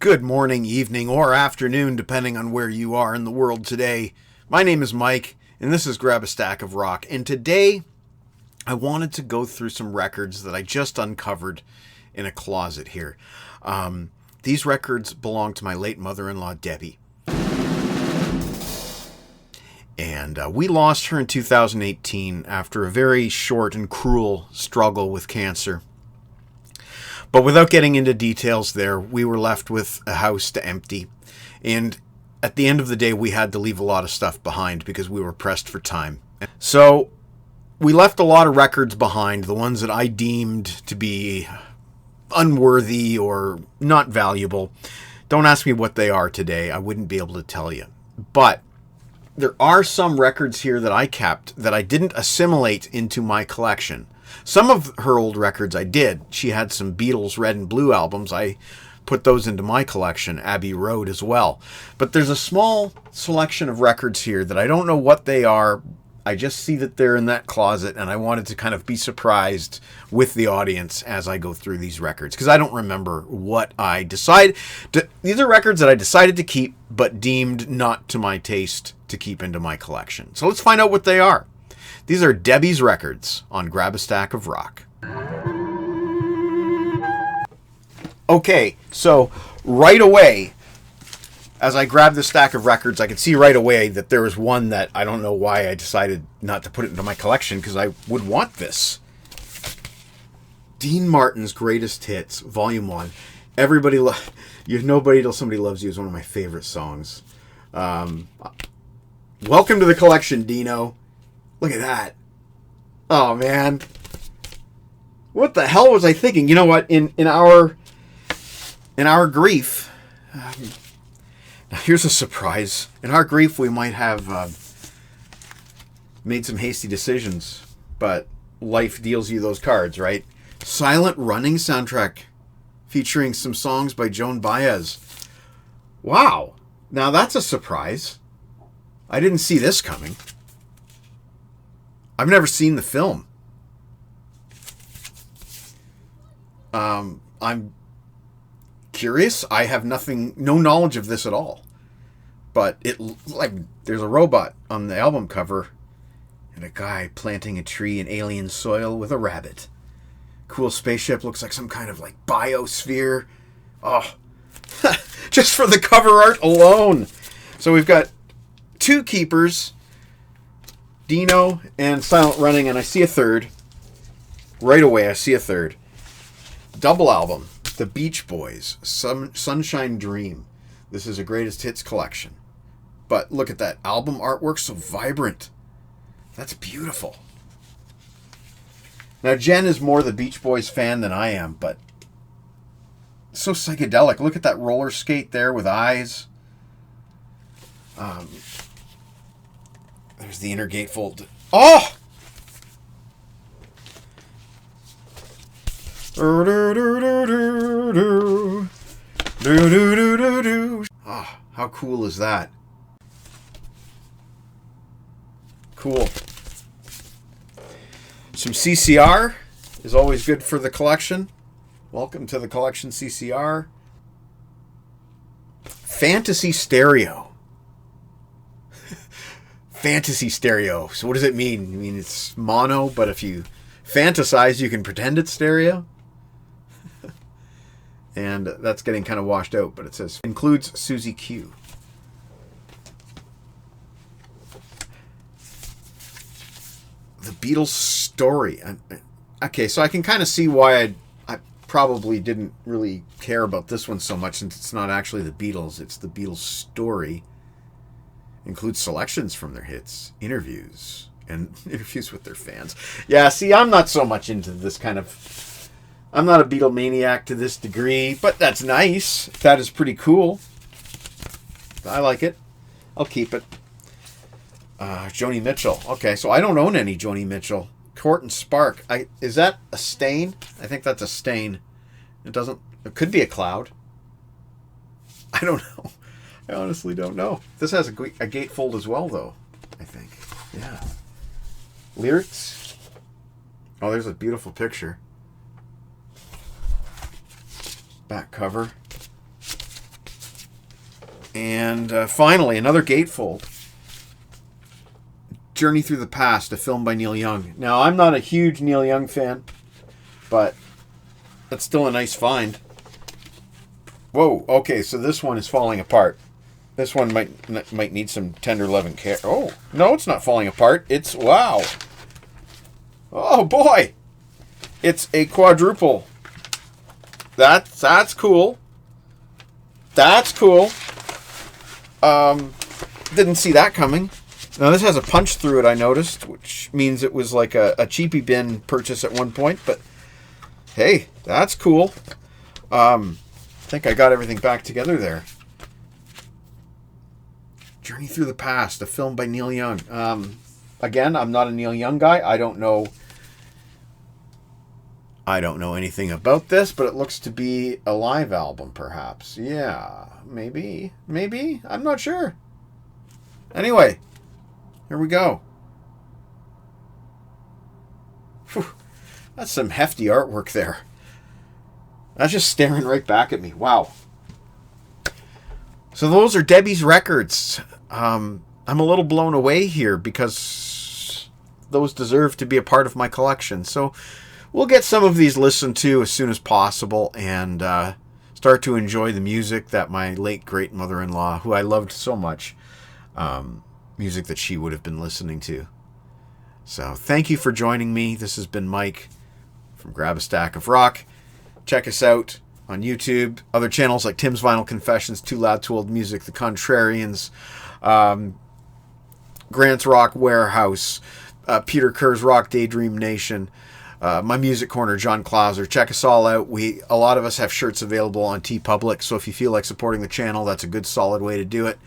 Good morning, evening, or afternoon, depending on where you are in the world today. My name is Mike, and this is Grab a Stack of Rock. And today, I wanted to go through some records that I just uncovered in a closet here. These records belong to my late mother-in-law, Debbie. And we lost her in 2018 after a very short and cruel struggle with cancer. But without getting into details there, we were left with a house to empty. And at the end of the day, we had to leave a lot of stuff behind because we were pressed for time. So we left a lot of records behind, the ones that I deemed to be unworthy or not valuable. Don't ask me what they are today. I wouldn't be able to tell you. But there are some records here that I kept that I didn't assimilate into my collection. Some of her old records I did. She had some Beatles Red and Blue albums. I put those into my collection, Abbey Road as well. But there's a small selection of records here that I don't know what they are. I just see that they're in that closet, and I wanted to kind of be surprised with the audience as I go through these records, because I don't remember what I decided. These are records that I decided to keep, but deemed not to my taste to keep into my collection. So let's find out what they are. These are Debbie's records on Grab a Stack of Rock. Okay, so right away, as I grabbed the stack of records, I could see right away that there was one that I don't know why I decided not to put it into my collection, because I would want this. Dean Martin's Greatest Hits, Volume 1. Nobody Till Somebody Loves You is one of my favorite songs. Welcome to the collection, Dino. Look at that. Oh, man. What the hell was I thinking? You know what? In our grief... now, here's a surprise. In our grief, we might have made some hasty decisions. But life deals you those cards, right? Silent Running soundtrack featuring some songs by Joan Baez. Wow. Now, that's a surprise. I didn't see this coming. I've never seen the film. I'm curious. I have no knowledge of this at all. But there's a robot on the album cover and a guy planting a tree in alien soil with a rabbit. Cool spaceship, looks like some kind of biosphere. Oh, just for the cover art alone. So we've got two keepers, Dino and Silent Running, and I see a third. Right away, I see a third. Double album, The Beach Boys, Sunshine Dream. This is a greatest hits collection. But look at that album artwork, so vibrant. That's beautiful. Now, Jen is more the Beach Boys fan than I am, but so psychedelic. Look at that roller skate there with eyes. There's the inner gatefold. Oh! Oh, how cool is that? Cool. Some CCR is always good for the collection. Welcome to the collection, CCR. Fantasy Stereo. Fantasy stereo. So what does it mean? I mean, it's mono, but if you fantasize, you can pretend it's stereo. And that's getting kind of washed out, but it says includes Susie Q. The Beatles Story. Okay, so I can kind of see why I probably didn't really care about this one so much, since it's not actually the Beatles, it's the Beatles Story. Includes selections from their hits, interviews, and interviews with their fans. Yeah, see, I'm not so much into this kind of... I'm not a Beatlemaniac to this degree, but that's nice. That is pretty cool. I like it. I'll keep it. Joni Mitchell. Okay, so I don't own any Joni Mitchell. Court and Spark. Is that a stain? I think that's a stain. It could be a cloud. I don't know. I honestly don't know. This has a gatefold as well, though, I think. Yeah. Lyrics. Oh, there's a beautiful picture. Back cover. And finally, another gatefold. Journey Through the Past, a film by Neil Young. Now, I'm not a huge Neil Young fan, but that's still a nice find. Whoa, okay, so this one is falling apart. This one might need some tender loving care. Oh, no, it's not falling apart. It's, wow. Oh, boy. It's a quadruple. That's cool. That's cool. Didn't see that coming. Now, this has a punch through it, I noticed, which means it was like a cheapy bin purchase at one point, but hey, that's cool. I think I got everything back together there. Journey Through the Past, a film by Neil Young. Again, I'm not a Neil Young guy. I don't know anything about this, but it looks to be a live album, perhaps. Yeah, maybe. I'm not sure. Anyway, here we go. Whew, that's some hefty artwork there. That's just staring right back at me. Wow. So those are Debbie's records. I'm a little blown away here because those deserve to be a part of my collection. So we'll get some of these listened to as soon as possible and start to enjoy the music that my late great mother-in-law, who I loved so much, music that she would have been listening to. So thank you for joining me. This has been Mike from Grab a Stack of Rock. Check us out on YouTube, other channels like Tim's Vinyl Confessions, Too Loud, Too Old Music, The Contrarians, Grant's Rock Warehouse, Peter Kerr's Rock Daydream Nation, my music corner, John Clauser. Check us all out. A lot of us have shirts available on TeePublic, so if you feel like supporting the channel, that's a good solid way to do it.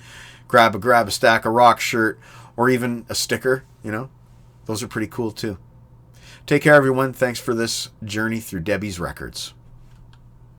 Grab a Stack of Rock shirt, or even a sticker, those are pretty cool too. Take care, everyone. Thanks for this journey through Debbie's records.